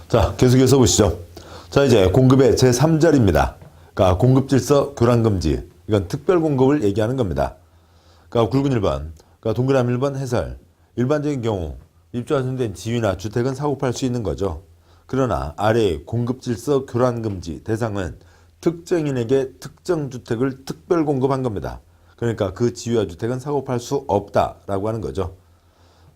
자, 계속해서 보시죠. 자, 이제 공급의 제3절입니다. 그러니까 공급질서 교란금지. 이건 특별공급을 얘기하는 겁니다. 그러니까 굵은 1번, 그러니까 동그라미 1번 해설. 일반적인 경우 입주가 선된 지위나 주택은 사고팔 수 있는 거죠. 그러나 아래의 공급질서 교란금지 대상은 특정인에게 특정 주택을 특별공급한 겁니다. 그러니까 그 지위와 주택은 사고팔 수 없다라고 하는 거죠.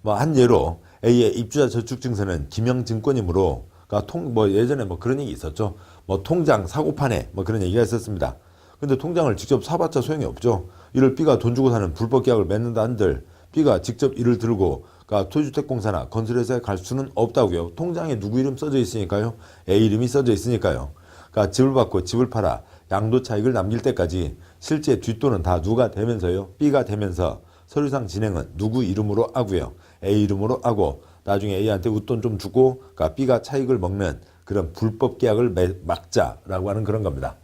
뭐 한 예로 A의 입주자 저축증서는 기명증권이므로 그러니까 예전에 그런 얘기 있었죠. 통장 사고파네 그런 얘기가 있었습니다. 근데 통장을 직접 사봤자 소용이 없죠. 이를 B가 돈 주고 사는 불법 계약을 맺는다 한들 B가 직접 이를 들고 그러니까 토지주택공사나 건설회사에 갈 수는 없다고요. 통장에 누구 이름 써져 있으니까요. A 이름이 써져 있으니까요. 그러니까 집을 받고 집을 팔아 양도 차익을 남길 때까지 실제 뒷돈은 다 누가 되면서요. B가 되면서 서류상 진행은 누구 이름으로 하고요. A 이름으로 하고 나중에 A한테 웃돈 좀 주고 그러니까 B가 차익을 먹는 그런 불법 계약을 막자라고 하는 그런 겁니다.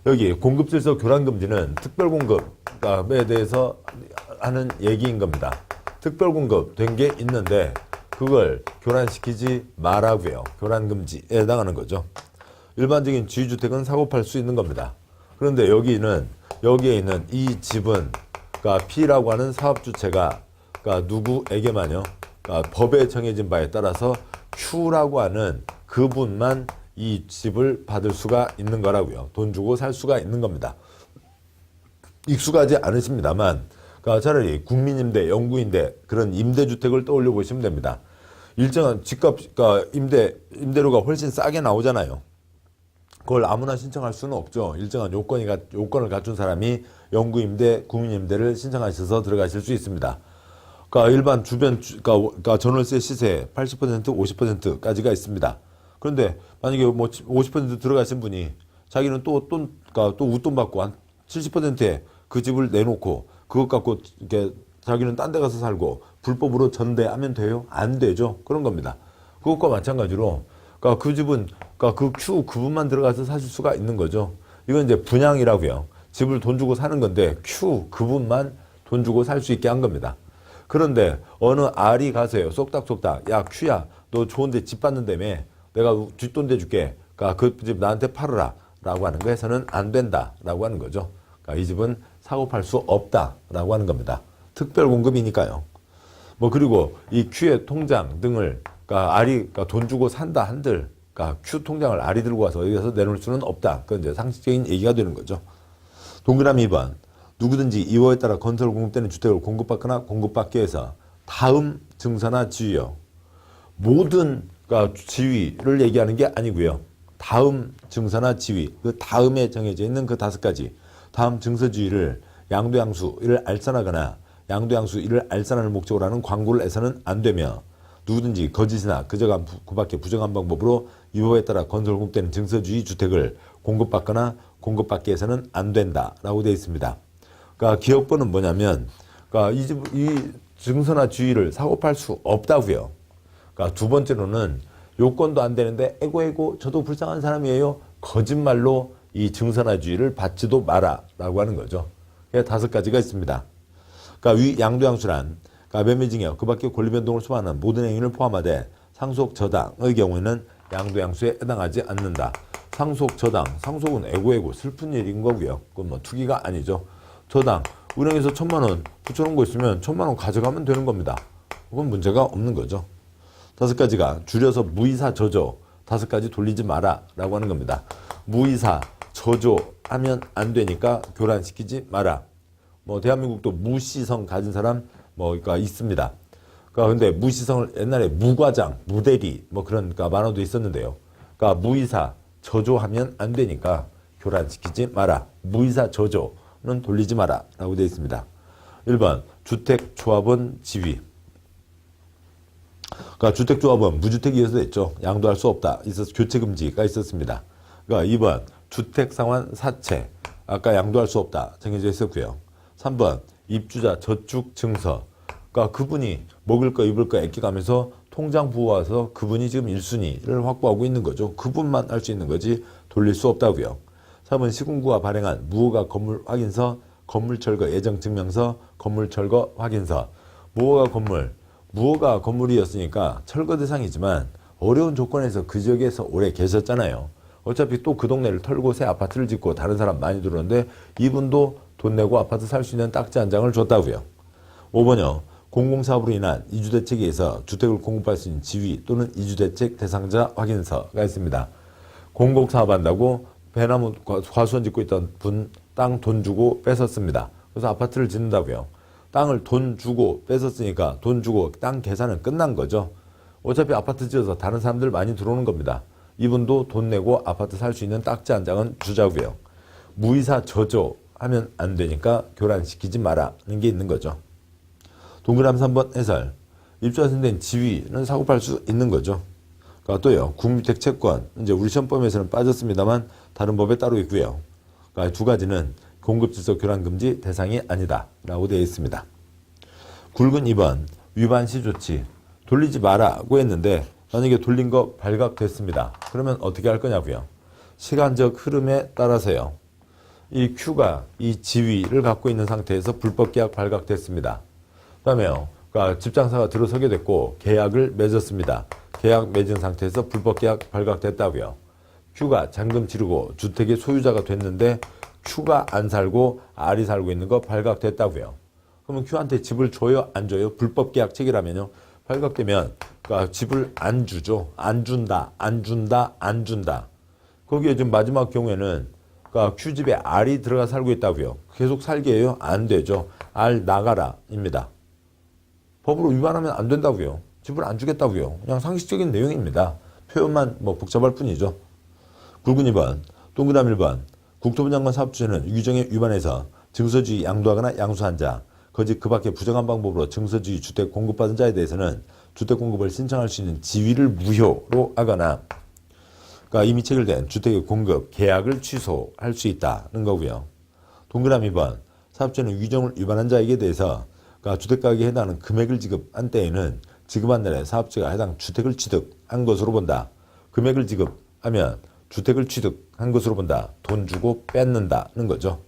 여기 공급질서 교란금지는 특별공급에 대해서 하는 얘기인 겁니다. 특별공급 된 게 있는데 그걸 교란시키지 말라고요. 교란금지에 해당하는 거죠. 일반적인 지주택은 사고팔 수 있는 겁니다. 그런데 여기에 있는 이 집은 그러니까 P라고 하는 사업주체가 그러니까 누구에게만요. 그러니까 법에 정해진 바에 따라서 Q라고 하는 그분만 이 집을 받을 수가 있는 거라고요. 돈 주고 살 수가 있는 겁니다. 익숙하지 않으십니다만 그러니까 차라리 국민임대, 영구임대 그런 임대주택을 떠올려 보시면 됩니다. 일정한 집값, 그러니까 임대료가 훨씬 싸게 나오잖아요. 그걸 아무나 신청할 수는 없죠. 일정한 요건을 갖춘 사람이 영구임대, 국민임대를 신청하셔서 들어가실 수 있습니다. 그러니까 일반 그러니까 전월세 시세 80%, 50%까지가 있습니다. 그런데 만약에 50% 들어가신 분이 자기는 그러니까 또 웃돈 받고 한 70%에 그 집을 내놓고 그것 갖고 이렇게 자기는 딴 데 가서 살고 불법으로 전대하면 돼요? 안 되죠. 그런 겁니다. 그것과 마찬가지로 그러니까 그 집은 그러니까 그 Q 그분만 들어가서 사실 수가 있는 거죠. 이건 이제 분양이라고요. 집을 돈 주고 사는 건데 Q 그분만 돈 주고 살 수 있게 한 겁니다. 그런데 어느 R이 가서요. 쏙닥쏙닥 야 Q야 너 좋은데 집 받는다며 내가 뒷돈 대줄게. 그러니까 그 집 나한테 팔아라 라고 하는 거에서는 안 된다 라고 하는 거죠. 그러니까 이 집은 사고 팔 수 없다 라고 하는 겁니다. 특별공급이니까요. 그리고 이 Q의 통장 등을 그러니까 그러니까 돈 주고 산다 한들 그러니까 Q 통장을 R이 들고 와서 여기서 내놓을 수는 없다. 그건 이제 상식적인 얘기가 되는 거죠. 동그라미 2번. 누구든지 이호에 따라 건설 공급되는 주택을 공급받거나 공급받기 위해서 다음 증서나 지위요. 모든 그러니까 지위를 얘기하는 게 아니고요. 다음 증서나 지위, 그 다음에 정해져 있는 그 5가지 다음 증서 지위를 양도양수 이를 알선하거나 양도양수 이를 알선하는 목적으로 하는 광고를 해서는 안 되며 누구든지 거짓이나 그 밖에 부정한 방법으로 이호에 따라 건설 공급되는 증서주의 주택을 공급받거나 공급받기 위해서는 안 된다라고 되어 있습니다. 그러니까 기억번은 뭐냐면 그러니까 이 증서나 주의를 사고팔 수 없다고요. 그러니까 두 번째로는 요건도 안 되는데 에고 저도 불쌍한 사람이에요. 거짓말로 이 증서나 주의를 받지도 마라라고 하는 거죠. 5가지가 있습니다. 그러니까 위 양도양수란 그러니까 매매증여 그 밖에 권리변동을 수반하는 모든 행위를 포함하되 상속 저당의 경우에는 양도양수에 해당하지 않는다. 상속 저당, 상속은 에고 슬픈 일인 거고요. 그건 투기가 아니죠. 저당, 은행에서 1,000만 원 붙여놓은 거 있으면 1,000만 원 가져가면 되는 겁니다. 그건 문제가 없는 거죠. 5가지가 줄여서 무이사 저조 5가지 돌리지 마라 라고 하는 겁니다. 무이사 저조하면 안 되니까 교란시키지 마라. 대한민국도 무시성 가진 사람 그러니까 있습니다. 그러니까 근데 무시성을 옛날에 무과장, 무대리 그러니까 만화도 있었는데요. 그러니까 무이사 저조하면 안 되니까 교란시키지 마라. 무이사 저조는 돌리지 마라 라고 되어 있습니다. 1번 주택조합원 지위. 그러니까 주택조합은 무주택이어서 됐죠. 양도할 수 없다. 교체금지가 있었습니다. 그러니까 2번 주택상환 사채. 아까 양도할 수 없다. 정해져 있었고요. 3번 입주자 저축증서. 그러니까 그분이 먹을 거 입을 거 아껴가면서 통장 부어와서 그분이 지금 1순위를 확보하고 있는 거죠. 그분만 할 수 있는 거지 돌릴 수 없다고요. 3번 시군구가 발행한 무허가 건물 확인서, 건물철거 예정증명서, 건물철거 확인서. 무허가 건물이었으니까 철거 대상이지만 어려운 조건에서 그 지역에서 오래 계셨잖아요. 어차피 또 그 동네를 털고 새 아파트를 짓고 다른 사람 많이 들어오는데 이분도 돈 내고 아파트 살 수 있는 딱지 한 장을 줬다고요. 5번요. 공공사업으로 인한 이주대책에 의해서 주택을 공급할 수 있는 지위 또는 이주대책 대상자 확인서가 있습니다. 공공사업한다고 배나무 과수원 짓고 있던 분 땅 돈 주고 뺏었습니다. 그래서 아파트를 짓는다고요. 땅을 돈 주고 뺏었으니까 돈 주고 땅 계산은 끝난 거죠. 어차피 아파트 지어서 다른 사람들 많이 들어오는 겁니다. 이분도 돈 내고 아파트 살 수 있는 딱지 한 장은 주자고요. 무이사 저조 하면 안 되니까 교란시키지 마라는 게 있는 거죠. 동그라미 3번 해설. 입주하신 데는 지위는 사고팔 수 있는 거죠. 그러니까 또요. 국민주택 채권. 이제 우리 시험범위에서는 빠졌습니다만 다른 법에 따로 있고요. 그러니까 두 가지는 공급질서 교란금지 대상이 아니다 라고 되어 있습니다. 굵은 2번. 위반 시 조치. 돌리지 마라고 했는데 만약에 돌린 거 발각됐습니다. 그러면 어떻게 할 거냐고요. 시간적 흐름에 따라서요. 이 Q가 이 지위를 갖고 있는 상태에서 불법 계약 발각됐습니다. 그 다음에요. 그러니까 집장사가 들어서게 됐고 계약을 맺었습니다. 계약 맺은 상태에서 불법 계약 발각됐다고요. Q가 잔금 치르고 주택의 소유자가 됐는데 Q가 안 살고 R이 살고 있는 거 발각됐다고요. 그러면 Q한테 집을 줘요? 안 줘요? 불법 계약 체결하면요. 발각되면 그러니까 집을 안 주죠. 안 준다. 안 준다. 안 준다. 거기에 지금 마지막 경우에는 그러니까 Q집에 R이 들어가 살고 있다고요. 계속 살게 해요? 안 되죠. R 나가라 입니다. 법으로 위반하면 안 된다고요. 집을 안 주겠다고요. 그냥 상식적인 내용입니다. 표현만 뭐 복잡할 뿐이죠. 굵은 2번, 동그라미 1번. 국토부 장관 사업주체는 규정에 위반해서 증서주의 양도하거나 양수한 자, 거짓 그 밖에 부정한 방법으로 증서주의 주택 공급받은 자에 대해서는 주택 공급을 신청할 수 있는 지위를 무효로 하거나 그러니까 이미 체결된 주택의 공급 계약을 취소할 수 있다는 거고요. 동그라미 2번. 사업주는 규정을 위반한 자에게 대해서 그러니까 주택가격에 해당하는 금액을 지급한 때에는 지급한 날에 사업주가 해당 주택을 취득한 것으로 본다. 금액을 지급하면 주택을 취득한 것으로 본다. 돈 주고 뺏는다는 거죠.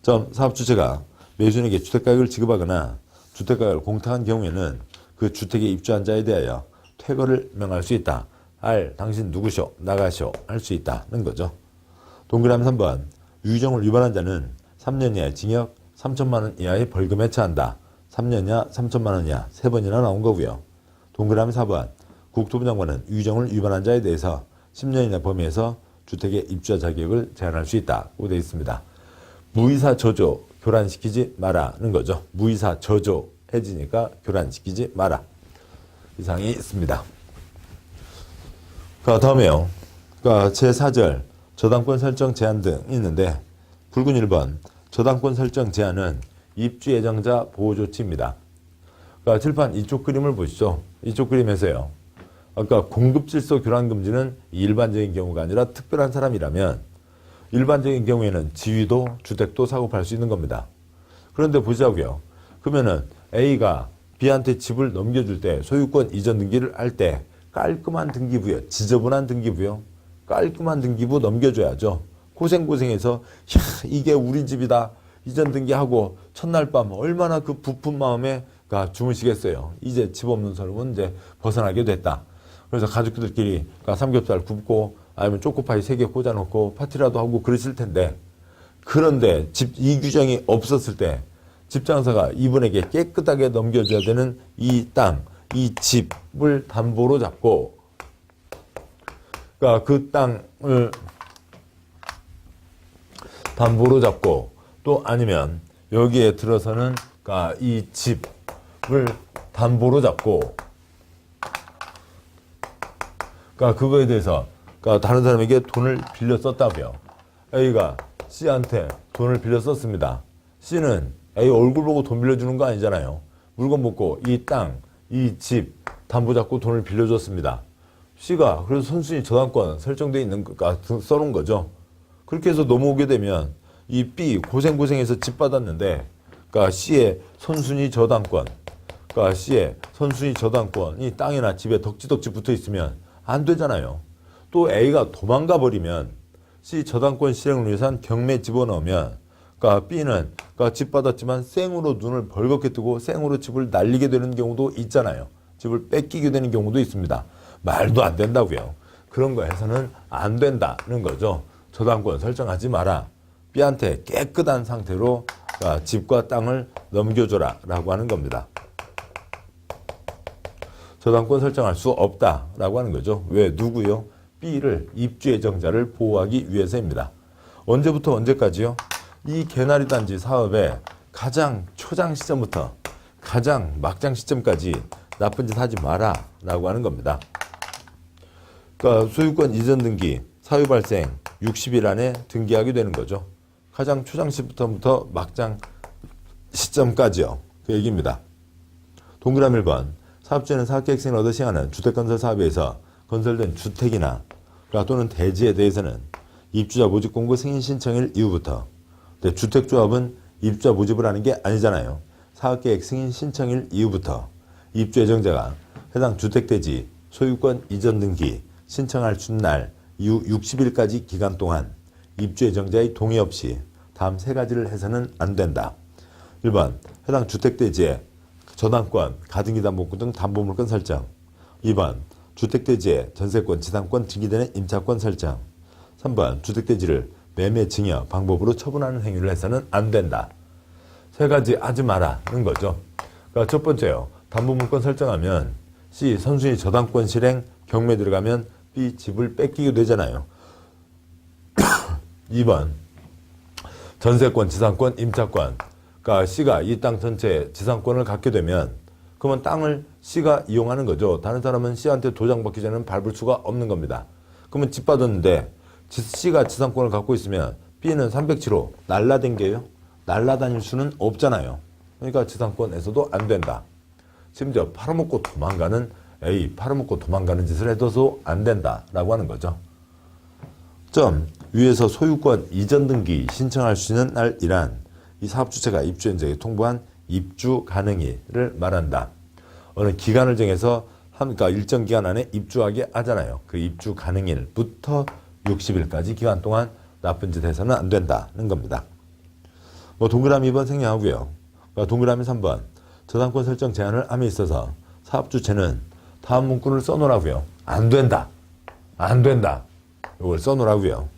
사업주체가 매수인에게 주택가격을 지급하거나 주택가격을 공탁한 경우에는 그 주택에 입주한 자에 대하여 퇴거를 명할 수 있다. R. 당신 누구쇼? 나가쇼? 할 수 있다는 거죠. 동그라미 3번. 유규정을 위반한 자는 3년 이하의 징역 3천만 원 이하의 벌금에 처한다. 3년 이하 3천만 원 이하 3번이나 나온 거고요. 동그라미 4번. 국토부 장관은 유규정을 위반한 자에 대해서 10년 이내 범위에서 주택의 입주자 자격을 제한할 수 있다고 되어 있습니다. 무이사 저조 교란시키지 마라는 거죠. 무이사 저조 해지니까 교란시키지 마라. 이상이 있습니다. 다음에요. 제4절 저당권 설정 제한 등 있는데 굵은 1번 저당권 설정 제한은 입주 예정자 보호 조치입니다. 칠판 이쪽 그림을 보시죠. 이쪽 그림에서요. 아까 공급질서 교란금지는 일반적인 경우가 아니라 특별한 사람이라면 일반적인 경우에는 지위도 주택도 사고팔 수 있는 겁니다. 그런데 보자고요. 그러면은 A가 B한테 집을 넘겨줄 때 소유권 이전 등기를 할 때 깔끔한 등기부요. 지저분한 등기부요. 깔끔한 등기부 넘겨줘야죠. 고생해서 이게 우리 집이다. 이전 등기하고 첫날 밤 얼마나 그 부푼 마음에 주무시겠어요. 이제 집 없는 서름은 이제 벗어나게 됐다. 그래서 가족들끼리 삼겹살 굽고 아니면 초코파이 3개 꽂아놓고 파티라도 하고 그러실 텐데 그런데 이 규정이 없었을 때 집장사가 이분에게 깨끗하게 넘겨줘야 되는 이 땅, 이 집을 담보로 잡고 그 땅을 담보로 잡고 또 아니면 여기에 들어서는 이 집을 담보로 잡고 그거에 대해서 다른 사람에게 돈을 빌려 썼다고요. A가 C한테 돈을 빌려 썼습니다. C는 A 얼굴 보고 돈 빌려주는 거 아니잖아요. 물건 먹고 이 땅, 이 집 담보 잡고 돈을 빌려줬습니다. C가 그래서 선순위 저당권 설정되어 있는 써놓은 거죠. 그렇게 해서 넘어오게 되면 이 B 고생해서 집 받았는데 C의 선순위 저당권 C의 선순위 저당권이 땅이나 집에 덕지덕지 붙어 있으면 안 되잖아요. 또 A가 도망가 버리면 C 저당권 실행을 위해서 경매 집어넣으면 B는 집 받았지만 생으로 눈을 벌겋게 뜨고 생으로 집을 날리게 되는 경우도 있잖아요. 집을 뺏기게 되는 경우도 있습니다. 말도 안 된다고요. 그런 거 해서는 안 된다는 거죠. 저당권 설정하지 마라. B한테 깨끗한 상태로 집과 땅을 넘겨줘라 라고 하는 겁니다. 저당권 설정할 수 없다라고 하는 거죠. 왜? 누구요? B를 입주 예정자를 보호하기 위해서입니다. 언제부터 언제까지요? 이 개나리 단지 사업의 가장 초장 시점부터 가장 막장 시점까지 나쁜 짓 하지 마라 라고 하는 겁니다. 그러니까 소유권 이전 등기 사유 발생 60일 안에 등기하게 되는 거죠. 가장 초장 시점부터 막장 시점까지요. 그 얘기입니다. 동그라미 1번. 사업주는 사업계획서를 얻어 시행하는 주택건설 사업에서 건설된 주택이나 또는 대지에 대해서는 입주자 모집 공고 승인 신청일 이후부터, 근데 주택조합은 입주자 모집을 하는 게 아니잖아요. 사업계획 승인 신청일 이후부터 입주 예정자가 해당 주택대지 소유권 이전 등기 신청할 날 이후 60일까지 기간 동안 입주 예정자의 동의 없이 다음 세 가지를 해서는 안 된다. 1번 해당 주택대지의 저당권, 가등기 담보권 등 담보물권 설정. 2번 주택대지의 전세권, 지상권 증기되는 임차권 설정. 3번 주택대지를 매매 증여 방법으로 처분하는 행위를 해서는 안 된다. 세 가지 하지 마라는 거죠. 그러니까 첫 번째요. 담보물권 설정하면 C. 선순위 저당권 실행 경매 들어가면 B. 집을 뺏기게 되잖아요. 2번 전세권, 지상권, 임차권. 그러니까 C가 이 땅 전체에 지상권을 갖게 되면 그러면 땅을 C가 이용하는 거죠. 다른 사람은 C한테 도장 받기 전에는 밟을 수가 없는 겁니다. 그러면 집 받았는데 C가 지상권을 갖고 있으면 B는 307호 날라댕겨요? 날라다닐 수는 없잖아요. 그러니까 지상권에서도 안 된다. 심지어 팔아먹고 도망가는 A, 팔아먹고 도망가는 짓을 해둬도 안 된다라고 하는 거죠. 점, 위에서 소유권 이전 등기 신청할 수 있는 날이란 이 사업주체가 입주현장에 통보한 입주 가능일을 말한다. 어느 기간을 정해서 그러니까 일정 기간 안에 입주하게 하잖아요. 그 입주 가능일부터 60일까지 기간 동안 나쁜 짓 해서는 안 된다는 겁니다. 동그라미 2번 생략하고요. 동그라미 3번 저당권 설정 제한을 함에 있어서 사업주체는 다음 문구를 써놓으라고요. 안 된다. 안 된다. 이걸 써놓으라고요.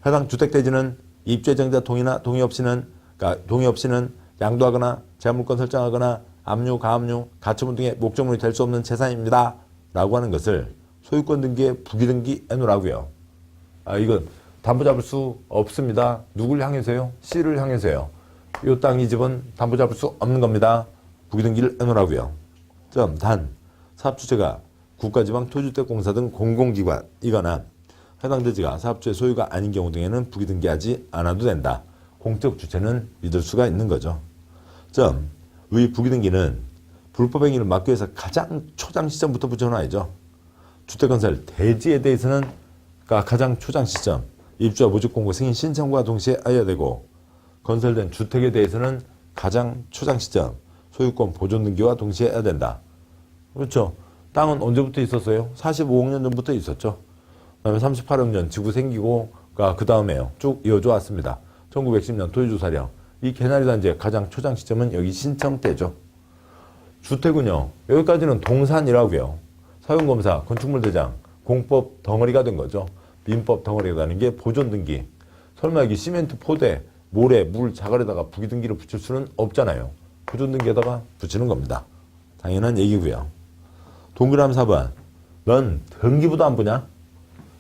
해당 주택대지는 입주 예정자 동의나 동의 없이는 양도하거나 제한물권 설정하거나 압류, 가압류, 가처분 등의 목적물이 될 수 없는 재산입니다. 라고 하는 것을 소유권 등기에 부기등기 해놓으라고요. 이건 담보 잡을 수 없습니다. 누굴 향해서요? C를 향해서요. 이 땅, 이 집은 담보 잡을 수 없는 겁니다. 부기등기를 해놓으라고요. 단, 사업주체가 국가지방토지주택공사 등 공공기관이거나 해당 대지가 사업주의 소유가 아닌 경우 등에는 부기등기하지 않아도 된다. 공적 주체는 믿을 수가 있는 거죠. 의 부기등기는 불법 행위를 막기 위해서 가장 초장 시점부터 붙여놔야죠. 주택건설 대지에 대해서는 가장 초장 시점, 입주자 모집 공고 승인 신청과 동시에 해야 되고, 건설된 주택에 대해서는 가장 초장 시점, 소유권 보존 등기와 동시에 해야 된다. 그렇죠. 땅은 언제부터 있었어요? 45억 년 전부터 있었죠. 그 다음에 38억 년 지구 생기고 그 다음에요. 쭉 이어져 왔습니다. 1910년 토지조사령. 이 개나리 단지의 가장 초장 시점은 여기 신청 때죠. 주택은요. 여기까지는 동산이라고요. 사용검사, 건축물 대장, 공법 덩어리가 된 거죠. 민법 덩어리가 되는 게 보존 등기. 설마 여기 시멘트 포대, 모래, 물, 자갈에다가 부기등기를 붙일 수는 없잖아요. 보존 등기에다가 붙이는 겁니다. 당연한 얘기고요. 동그라미 4번. 넌 등기부도 안 보냐?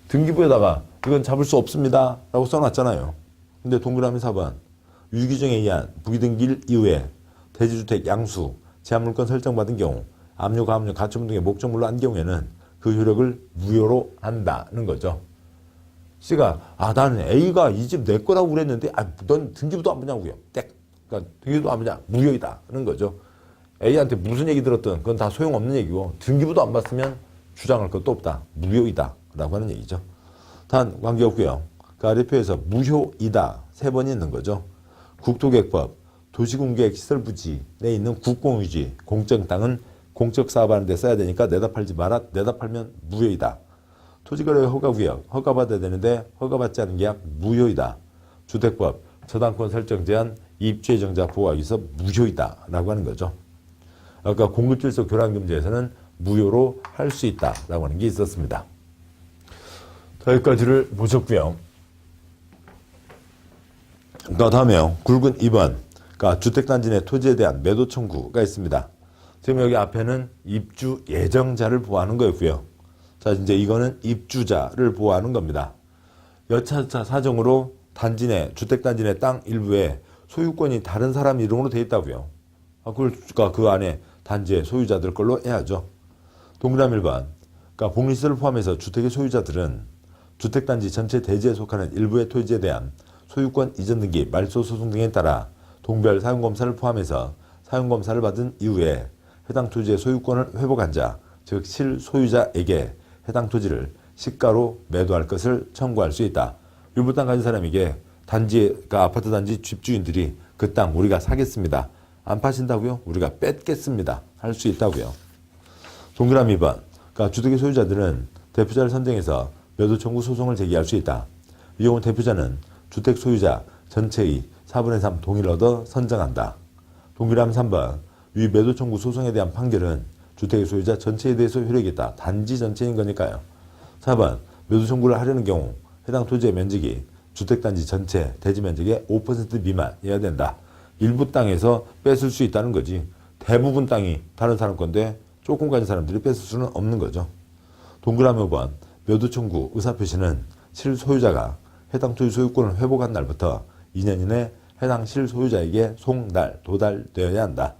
등기부에다가 이건 잡을 수 없습니다. 라고 써놨잖아요. 근데 동그라미 4번. 유기정에 의한 부기등기일 이후에 대지주택 양수, 제한물권 설정받은 경우 압류, 가압류, 가처분 등의 목적물로 한 경우에는 그 효력을 무효로 한다는 거죠. C가 나는 A가 이 집 내 거라고 그랬는데 넌 등기부도 안 보냐고요. 그러니까 등기부도 안 보냐. 무효이다는 거죠. A한테 무슨 얘기 들었든 그건 다 소용없는 얘기고 등기부도 안 봤으면 주장할 것도 없다. 무효이다 라고 하는 얘기죠. 단 관계없고요. 그 아래 표에서 무효이다 3번이 있는 거죠. 국토계획법 도시공계시설부지에 있는 국공유지 공적 땅은 공적 사업하는 데 써야 되니까 내다 팔지 마라. 내다 팔면 무효이다. 토지거래 허가구역 허가받아야 되는데 허가받지 않은 계약 무효이다. 주택법 저당권 설정 제한 입주 예정자 보호하기 위해서 무효이다 라고 하는 거죠. 아까 공급질서 교란금지에서는 무효로 할 수 있다라고 하는 게 있었습니다. 자, 여기까지를 보셨고요. 다음에요. 굵은 2번. 그러니까 주택단지 내 토지에 대한 매도 청구가 있습니다. 지금 여기 앞에는 입주 예정자를 보호하는 거였고요. 자, 이제 이거는 입주자를 보호하는 겁니다. 여차저차 사정으로 단지 내, 주택단지 내 땅 일부에 소유권이 다른 사람 이름으로 돼 있다고요. 그러니까 그 안에 단지의 소유자들 걸로 해야죠. 동그라미 1번. 그러니까 복리시설을 포함해서 주택의 소유자들은 주택단지 전체 대지에 속하는 일부의 토지에 대한 소유권 이전 등기, 말소 소송 등에 따라 동별 사용검사를 포함해서 사용검사를 받은 이후에 해당 토지의 소유권을 회복한 자, 즉 실소유자에게 해당 토지를 시가로 매도할 것을 청구할 수 있다. 일부 땅 가진 사람에게 단지, 그러니까 아파트 단지 집주인들이 그 땅 우리가 사겠습니다. 안 파신다고요? 우리가 뺏겠습니다. 할 수 있다고요. 동그라미 2번. 그러니까 주택의 소유자들은 대표자를 선정해서 매도 청구 소송을 제기할 수 있다. 이 경우 대표자는 주택 소유자 전체의 4분의 3 동의를 얻어 선정한다. 동그라미 3번. 위 매도 청구 소송에 대한 판결은 주택의 소유자 전체에 대해서 효력이 있다. 단지 전체인 거니까요. 4번. 매도 청구를 하려는 경우 해당 토지의 면적이 주택단지 전체 대지 면적의 5% 미만이어야 된다. 일부 땅에서 뺏을 수 있다는 거지. 대부분 땅이 다른 사람 건데 조금 가진 사람들이 뺏을 수는 없는 거죠. 동그라미 5번. 매도 청구 의사표시는 실소유자가 해당 토지 소유권을 회복한 날부터 2년 이내 해당 실소유자에게 송달, 도달되어야 한다.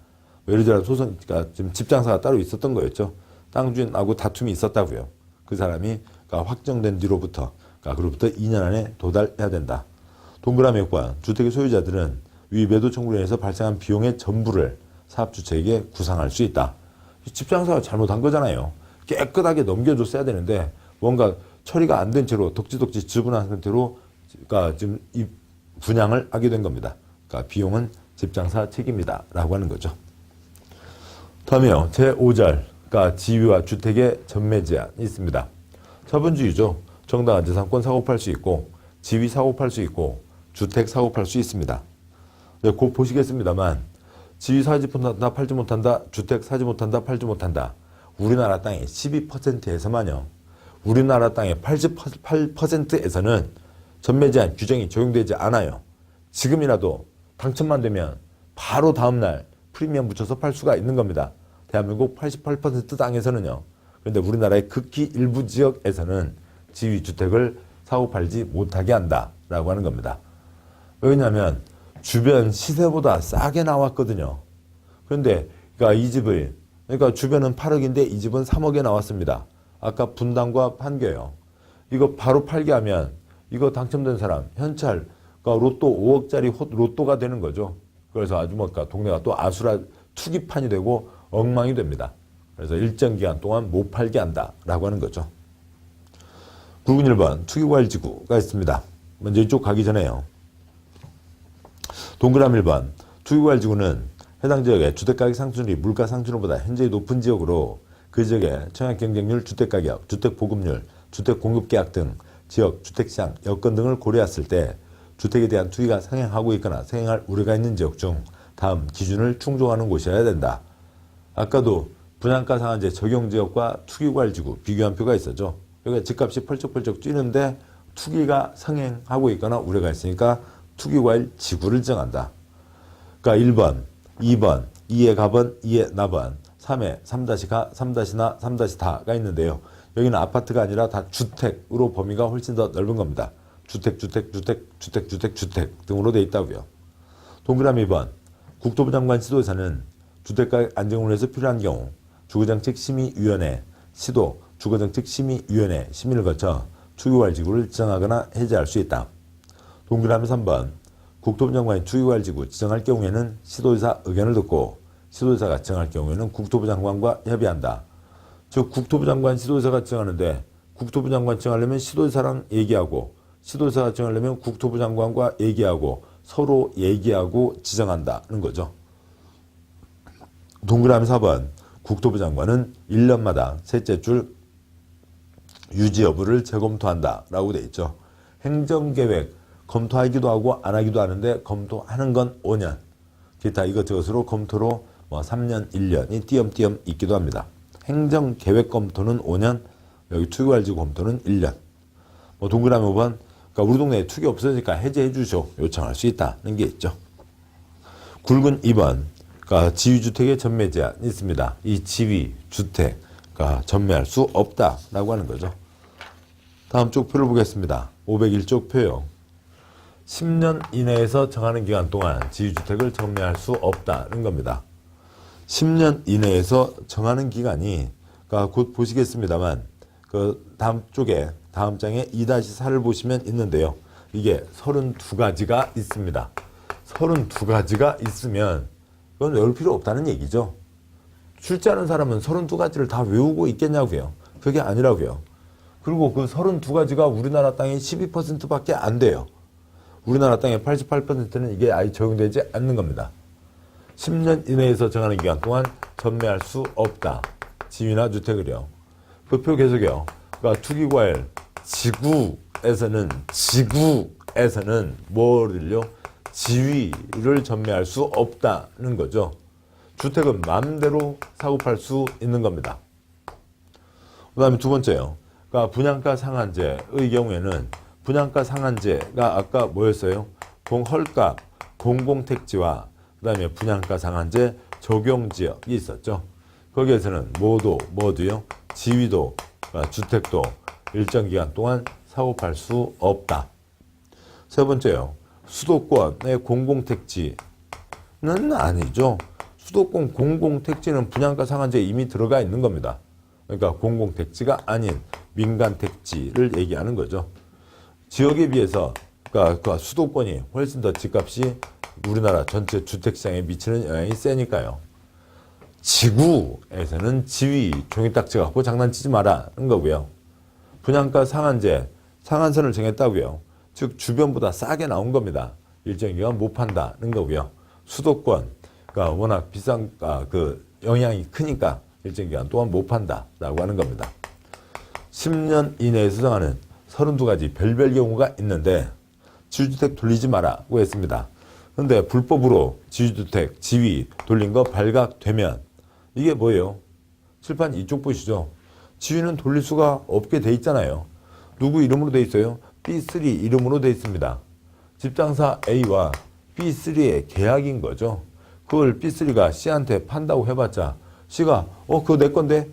예를 들어 소송, 그러니까 지금 집장사가 따로 있었던 거였죠. 땅 주인하고 다툼이 있었다고요. 그 사람이 그러니까 확정된 뒤로부터, 그러니까 그로부터 2년 안에 도달해야 된다. 동그라미 6번. 주택의 소유자들은 위 매도 청구로 인해서 발생한 비용의 전부를 사업주체에게 구상할 수 있다. 집장사가 잘못한 거잖아요. 깨끗하게 넘겨줬어야 되는데 뭔가 처리가 안 된 채로 덕지덕지 지분한 상태로 그러니까 지금 이 분양을 하게 된 겁니다. 그러니까 비용은 집장사 책임이다 라고 하는 거죠. 다음에요. 제5절. 그러니까 지위와 주택의 전매 제한이 있습니다. 처분주의죠. 정당한 재산권 사고팔 수 있고 지위 사고팔 수 있고 주택 사고팔 수 있습니다. 네, 곧 보시겠습니다만 지위 사지 못한다, 팔지 못한다, 주택 사지 못한다, 팔지 못한다. 우리나라 땅의 12%에서만요. 우리나라 땅의 88%에서는 전매 제한 규정이 적용되지 않아요. 지금이라도 당첨만 되면 바로 다음날 프리미엄 붙여서 팔 수가 있는 겁니다. 대한민국 88% 땅에서는요. 그런데 우리나라의 극히 일부 지역에서는 지위주택을 사고 팔지 못하게 한다라고 하는 겁니다. 왜냐하면 주변 시세보다 싸게 나왔거든요. 그런데 그러니까 이 집을 그러니까 주변은 8억인데 이 집은 3억에 나왔습니다. 아까 분당과 판교요. 이거 바로 팔게 하면 이거 당첨된 사람 현찰 그러니까 로또 5억짜리 로또가 되는 거죠. 그래서 아주 뭔가 동네가 또 아수라 투기판이 되고 엉망이 됩니다. 그래서 일정 기간 동안 못 팔게 한다라고 하는 거죠. 굵은 1번 투기과열지구가 있습니다. 먼저 이쪽 가기 전에요. 동그라미 1번 투기과열지구는 해당 지역의 주택가격 상승률이 물가 상승률보다 현저히 높은 지역으로 그 지역의 청약 경쟁률, 주택가격, 주택보급률, 주택공급계약 등 지역, 주택시장, 여건 등을 고려했을 때 주택에 대한 투기가 상행하고 있거나 상행할 우려가 있는 지역 중 다음 기준을 충족하는 곳이어야 된다. 아까도 분양가 상한제 적용지역과 투기과열지구 비교한 표가 있었죠. 여기가 집값이 펄쩍펄쩍 뛰는데 투기가 상행하고 있거나 우려가 있으니까 투기과열지구를 정한다. 그러니까 1번, 2번, 2의 가번, 2의 나번, 3의 3-가, 3-나, 3-다가 있는데요. 여기는 아파트가 아니라 다 주택으로 범위가 훨씬 더 넓은 겁니다. 주택 등으로 되어 있다고요. 동그라미 2번. 국토부 장관 시도에서는 주택가격 안정을 위해서 필요한 경우 주거정책심의위원회, 시도, 주거정책심의위원회 심의를 거쳐 투기과열지구를 지정하거나 해제할 수 있다. 동그라미 3번. 국토부 장관이 투기과열지구 지정할 경우에는 시도지사 의견을 듣고 시도지사가 지정할 경우에는 국토부 장관과 협의한다. 즉 국토부 장관 시도지사가 지정하는데 국토부 장관 지정하려면 시도지사랑 얘기하고 시도지사가 지정하려면 국토부 장관과 얘기하고 서로 얘기하고 지정한다는 거죠. 동그라미 4번. 국토부 장관은 1년마다 셋째 줄 유지 여부를 재검토한다 라고 되어 있죠. 행정계획 검토하기도 하고 안 하기도 하는데 검토하는 건 5년 기타 이것저것으로 검토로 3년 1년이 띄엄띄엄 있기도 합니다. 행정계획 검토는 5년, 여기 투기활지 검토는 1년. 뭐 동그라미 5번, 그러니까 우리 동네에 투기 없어지니까 해제해 주시오. 요청할 수 있다는 게 있죠. 굵은 2번, 그러니까 지위주택의 전매 제한이 있습니다. 이 지위주택, 그러니까 전매할 수 없다라고 하는 거죠. 다음 쪽 표를 보겠습니다. 501쪽 표요. 10년 이내에서 정하는 기간 동안 지위주택을 전매할 수 없다는 겁니다. 10년 이내에서 정하는 기간이, 그러니까 곧 보시겠습니다만, 그 다음 쪽에, 다음 장에 2-4를 보시면 있는데요. 이게 32가지가 있습니다. 32가지가 있으면 그건 외울 필요 없다는 얘기죠. 출제하는 사람은 32가지를 다 외우고 있겠냐고요. 그게 아니라고요. 그리고 그 32가지가 우리나라 땅의 12%밖에 안 돼요. 우리나라 땅의 88%는 이게 아예 적용되지 않는 겁니다. 10년 이내에서 정하는 기간 동안 전매할 수 없다. 지위나 주택을요. 그 표 계속요. 그러니까 투기과열 지구에서는 뭐를요? 지위를 전매할 수 없다는 거죠. 주택은 마음대로 사고 팔 수 있는 겁니다. 그 다음에 두 번째요. 그러니까 분양가 상한제의 경우에는 분양가 상한제가 아까 뭐였어요? 헐값, 공공택지와 그 다음에 분양가 상한제 적용지역이 있었죠. 거기에서는 뭐도요? 지위도, 그러니까 주택도 일정 기간 동안 사고 팔 수 없다. 세 번째요. 수도권의 공공택지는 아니죠. 수도권 공공택지는 분양가 상한제에 이미 들어가 있는 겁니다. 그러니까 공공택지가 아닌 민간택지를 얘기하는 거죠. 지역에 비해서 그러니까 수도권이 훨씬 더 집값이 우리나라 전체 주택시장에 미치는 영향이 세니까요. 지구에서는 지위, 종이딱지 갖고 장난치지 마라는 거고요. 분양가 상한제, 상한선을 정했다고요. 즉 주변보다 싸게 나온 겁니다. 일정 기간 못 판다는 거고요. 수도권, 그러니까 워낙 비싼 그 영향이 크니까 일정 기간 동안 못 판다라고 하는 겁니다. 10년 이내에서 정하는 32가지 별별 경우가 있는데 지위주택 돌리지 마라고 했습니다. 그런데 불법으로 지위주택, 지위 돌린 거 발각되면 이게 뭐예요? 칠판 이쪽 보시죠. 지위는 돌릴 수가 없게 돼 있잖아요. 누구 이름으로 돼 있어요? B3 이름으로 돼 있습니다. 집장사 A와 B3의 계약인 거죠. 그걸 B3가 C한테 판다고 해봤자 C가 그거 내 건데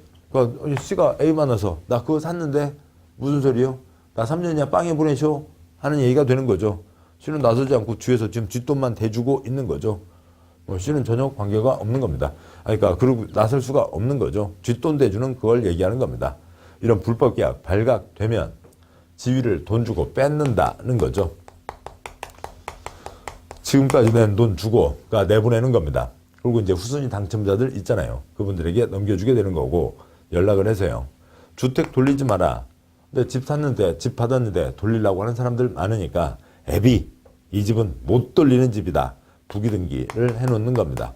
C가 A 만나서 나 그거 샀는데 무슨 소리요? 나 3년이야 빵에 보내쇼 하는 얘기가 되는 거죠. C는 나서지 않고 뒤에서 지금 뒷돈만 대주고 있는 거죠. C는 전혀 관계가 없는 겁니다. 그러니까 그리고 나설 수가 없는 거죠. 뒷돈 대주는 그걸 얘기하는 겁니다. 이런 불법 계약 발각되면 지위를 돈 주고 뺏는다는 거죠. 지금까지 낸 돈 주고 내보내는 겁니다. 그리고 이제 후순위 당첨자들 있잖아요. 그분들에게 넘겨주게 되는 거고 연락을 해서요. 주택 돌리지 마라. 근데 집 샀는데 집 받았는데 돌리려고 하는 사람들 많으니까 애비 이 집은 못 돌리는 집이다. 부기등기를 해놓는 겁니다.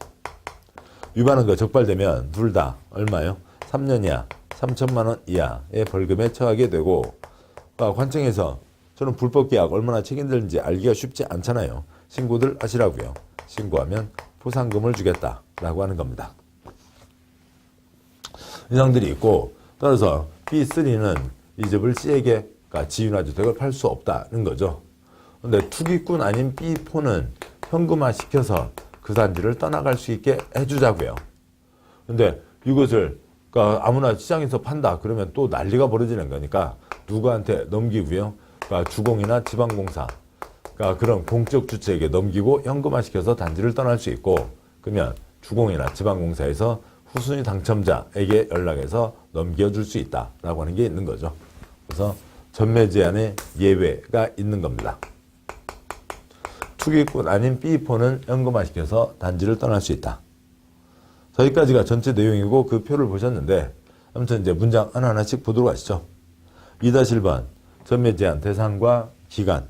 위반한 거 적발되면 둘 다 얼마요? 3년 이하 3천만 원 이하의 벌금에 처하게 되고 관청에서 저는 불법 계약 얼마나 책임들는지 알기가 쉽지 않잖아요. 신고들 하시라고요. 신고하면 포상금을 주겠다라고 하는 겁니다. 이상들이 있고 따라서 B3는 이 집을 C에게 지위나 주택을 팔 수 없다는 거죠. 그런데 투기꾼 아닌 B4는 현금화 시켜서 그 단지를 떠나갈 수 있게 해주자고요. 근데 이것을 아무나 시장에서 판다 그러면 또 난리가 벌어지는 거니까 누구한테 넘기고요. 주공이나 지방공사 그런 공적 주체에게 넘기고 현금화 시켜서 단지를 떠날 수 있고 그러면 주공이나 지방공사에서 후순위 당첨자에게 연락해서 넘겨줄 수 있다라고 하는 게 있는 거죠. 그래서 전매 제한의 예외가 있는 겁니다. 투기꾼 아닌 B4는 현금화 시켜서 단지를 떠날 수 있다. 자, 여기까지가 전체 내용이고 그 표를 보셨는데 아무튼 이제 문장 하나하나씩 보도록 하시죠. 2-1번 전매 제한 대상과 기간.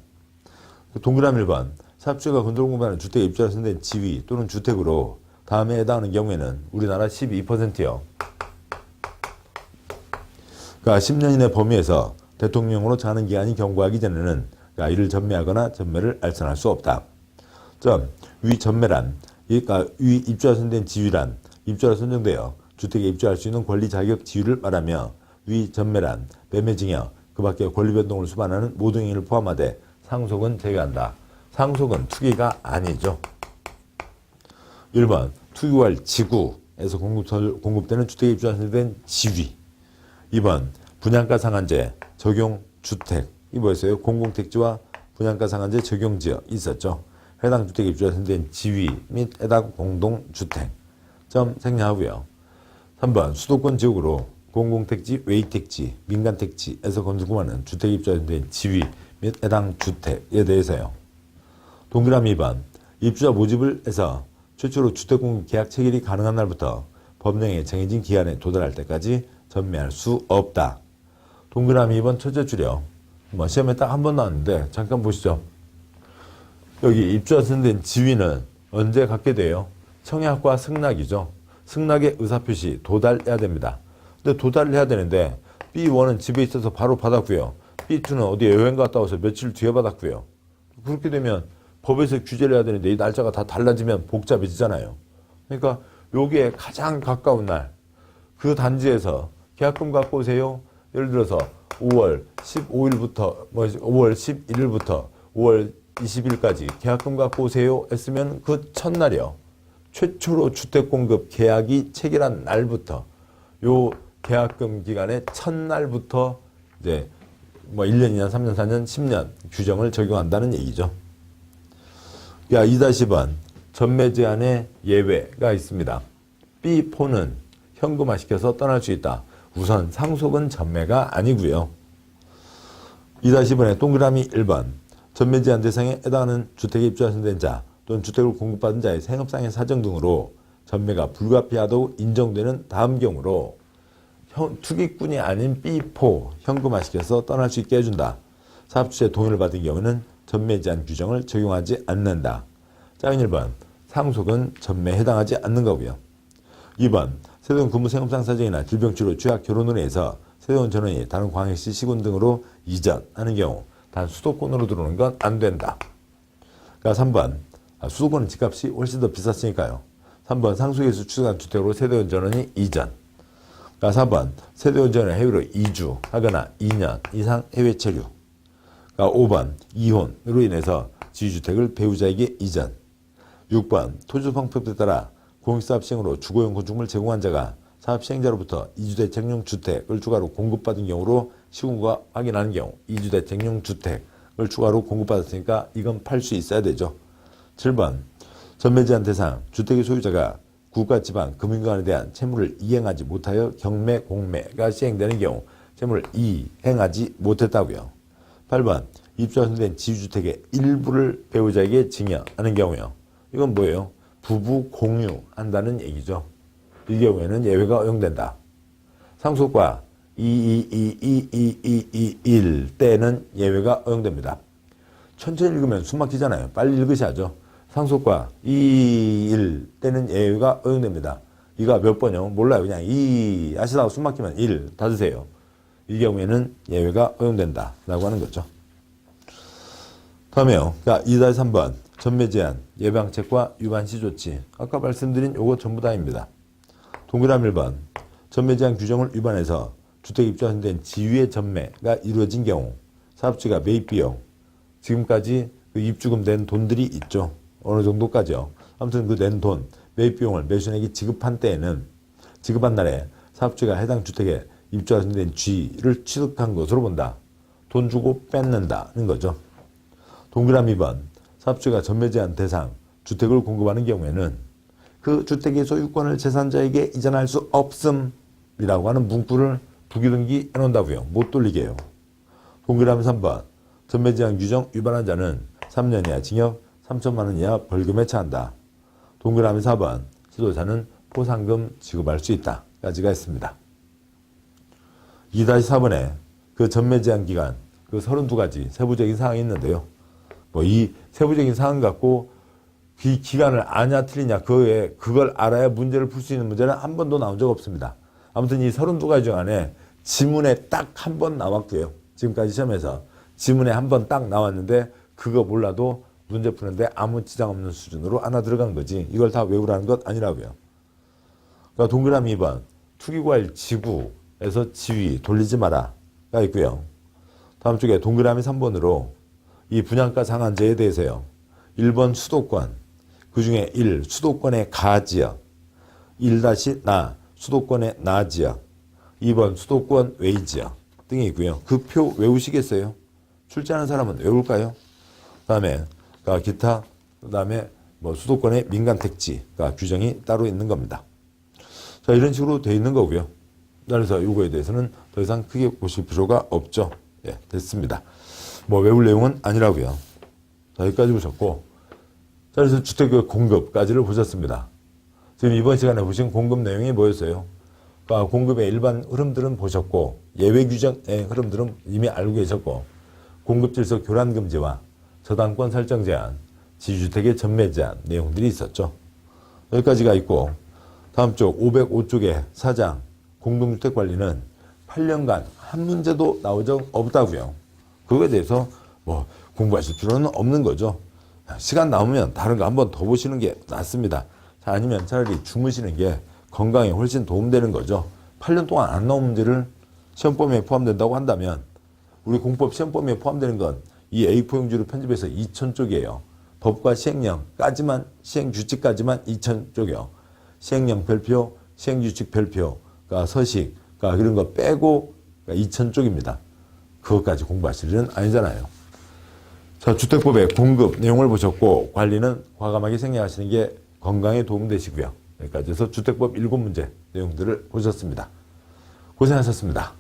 동그라미 1번 사업주가 건설공부하는 주택에 입주할 수 있는 지위 또는 주택으로 다음에 해당하는 경우에는 우리나라 12%요. 그러니까 10년 이내 범위에서 대통령으로 정하는 기간이 경과하기 전에는 이를 전매하거나 전매를 알선할 수 없다. 위 전매란, 위 입주할 선된 지위란 입주할 선정되어 주택에 입주할 수 있는 권리 자격 지위를 말하며 위 전매란, 매매징역, 그 밖에 권리 변동을 수반하는 모든 행위를 포함하되 상속은 제외한다. 상속은 투기가 아니죠. 1번 투기할 지구에서 공급되는 주택에 입주할 된 지위. 2번 분양가 상한제 적용 주택. 이 뭐였어요? 공공택지와 분양가 상한제 적용 지역 있었죠. 해당 주택에 입주할 된 지위 및 해당 공동주택. 점 생략하고요. 3번 수도권 지역으로 공공택지, 외의택지, 민간택지에서 건축하는 주택에 입주된 지위 및 해당 주택에 대해서요. 동그라미 2번 입주자 모집을 해서 최초로 주택공급 계약 체결이 가능한 날부터 법령에 정해진 기한에 도달할 때까지 전매할 수 없다. 동그라미 2번 첫째 줄이요. 시험에 딱 한 번 나왔는데 잠깐 보시죠. 여기 입주자 선된 지위는 언제 갖게 돼요? 청약과 승낙이죠. 승낙의 의사표시 도달해야 됩니다. 근데 도달을 해야 되는데 B1은 집에 있어서 바로 받았고요. B2는 어디에 여행 갔다 와서 며칠 뒤에 받았고요. 그렇게 되면 법에서 규제를 해야 되는데 이 날짜가 다 달라지면 복잡해지잖아요. 그러니까 여기에 가장 가까운 날, 그 단지에서 계약금 갖고 오세요. 예를 들어서 5월 15일부터 5월 11일부터 5월 20일까지 계약금 갖고 오세요 했으면 그 첫날이요. 최초로 주택공급 계약이 체결한 날부터 요 계약금 기간의 첫날부터 이제 1년, 2년, 3년, 4년, 10년 규정을 적용한다는 얘기죠. 2-번 전매 제한의 예외가 있습니다. B4는 현금화시켜서 떠날 수 있다. 우선 상속은 전매가 아니고요. 2-번의 동그라미 1번 전매 제한 대상에 해당하는 주택에 입주하신 자 또는 주택을 공급받은 자의 생업상의 사정 등으로 전매가 불가피하다고 인정되는 다음 경우로 투기꾼이 아닌 B4 현금화시켜서 떠날 수 있게 해준다. 사업주의 동의를 받은 경우는 전매 제한 규정을 적용하지 않는다. 짜인 1번 상속은 전매에 해당하지 않는 거고요. 2번 세대원 근무 생업상 사정이나 질병치료, 취약, 결혼으로 해서 세대원 전원이 다른 광역시, 시군 등으로 이전하는 경우 단 수도권으로 들어오는 건 안 된다. 그러니까 3번 수도권은 집값이 훨씬 더 비쌌으니까요. 3번 상속에서 추정한 주택으로 세대원 전원이 이전. 그러니까 4번 세대원 전원이 해외로 이주하거나 2년 이상 해외 체류. 그러니까 5번 이혼으로 인해서 지주택을 배우자에게 이전. 6번 토지방법에 따라 공익사업 시행으로 주거용 건축물 제공한 자가 사업 시행자로부터 이주대책용 주택을 추가로 공급받은 경우로 시군과 확인하는 경우 이주대책용 주택을 추가로 공급받았으니까 이건 팔 수 있어야 되죠. 7번 전매 제한 대상 주택의 소유자가 국가, 지방, 금융기관에 대한 채무를 이행하지 못하여 경매, 공매가 시행되는 경우 채무를 이행하지 못했다고요. 8번 입주된 지주택의 일부를 배우자에게 증여하는 경우요. 이건 뭐예요? 부부 공유한다는 얘기죠. 이 경우에는 예외가 허용된다. 상속과 2222221 때는 예외가 허용됩니다. 천천히 읽으면 숨 막히잖아요. 빨리 읽으셔야죠. 상속과 221 때는 예외가 허용됩니다. 이가 몇 번이요? 몰라요. 그냥 2 하시다가 숨 막히면 1 닫으세요. 이 경우에는 예외가 허용된다 라고 하는 거죠. 다음에요. 2-3번 전매 제한, 예방책과 위반시 조치. 아까 말씀드린 요거 전부 다입니다. 동그라미 1번 전매 제한 규정을 위반해서 주택 입주된 지위의 전매가 이루어진 경우 사업주가 매입 비용, 지금까지 그 입주금 낸 돈들이 있죠. 어느 정도까지요. 아무튼 그 낸 돈, 매입 비용을 매수인에게 지급한 때에는 지급한 날에 사업주가 해당 주택에 입주된 쥐를 취득한 것으로 본다. 돈 주고 뺏는다는 거죠. 동그라미 2번 사업주가 전매 제한 대상 주택을 공급하는 경우에는 그 주택의 소유권을 제3자에게 이전할 수 없음이라고 하는 문구를 부기등기 해놓는다고요. 못 돌리게 해요. 동그라미 3번 전매 제한 규정 위반한 자는 3년 이하 징역 3천만 원 이하 벌금에 처한다. 동그라미 4번 지도자는 포상금 지급할 수 있다. 까지가 있습니다. 2-4번에 그 전매 제한 기간 그 32가지 세부적인 사항이 있는데요. 이 세부적인 사항 갖고 그 기간을 아냐 틀리냐 그걸 알아야 문제를 풀 수 있는 문제는 한 번도 나온 적 없습니다. 아무튼 이 32가지 중 안에 지문에 딱 한 번 나왔고요. 지금까지 시험에서 지문에 한 번 딱 나왔는데 그거 몰라도 문제 푸는데 아무 지장 없는 수준으로 하나 들어간 거지 이걸 다 외우라는 것 아니라고요. 그러니까 동그라미 2번 투기과일 지구에서 지위 돌리지 마라가 있고요. 다음 쪽에 동그라미 3번으로 이 분양가 상한제에 대해서요. 1번 수도권, 그 중에 1. 수도권의 가지역 1-나 수도권의 나지역 2번 수도권 외지역 등이 있고요. 그 표 외우시겠어요? 출제하는 사람은 외울까요? 다음에 기타, 그 다음에 뭐 수도권의 민간 택지가 규정이 따로 있는 겁니다. 자, 이런 식으로 되어 있는 거고요. 그래서 이거에 대해서는 더 이상 크게 보실 필요가 없죠. 예, 됐습니다. 뭐 외울 내용은 아니라고요. 자, 여기까지 보셨고, 자, 그래서 주택 공급까지를 보셨습니다. 지금 이번 시간에 보신 공급 내용이 뭐였어요? 그러니까 공급의 일반 흐름들은 보셨고, 예외 규정의 흐름들은 이미 알고 계셨고, 공급 질서 교란 금지와 저당권 설정 제한, 지주택의 전매 제한 내용들이 있었죠. 여기까지가 있고, 다음 쪽 505쪽의 4장 공동주택 관리는 8년간 한 문제도 나온 적 없다고요. 그거에 대해서 뭐 공부하실 필요는 없는 거죠. 시간 남으면 다른 거 한번 더 보시는 게 낫습니다. 자, 아니면 차라리 주무시는 게 건강에 훨씬 도움되는 거죠. 8년 동안 안 나온 문제를 시험 범위에 포함된다고 한다면 우리 공법 시험 범위에 포함되는 건 이 A4 용지로 편집해서 2000쪽이에요. 법과 시행령까지만, 시행규칙까지만 2000쪽이요. 시행령 별표, 시행규칙 별표가 서식, 이런 거 빼고 2000쪽입니다. 그것까지 공부하실 일은 아니잖아요. 자, 주택법의 공급 내용을 보셨고, 관리는 과감하게 생각하시는 게 건강에 도움되시고요. 여기까지 해서 주택법 7문제 내용들을 보셨습니다. 고생하셨습니다.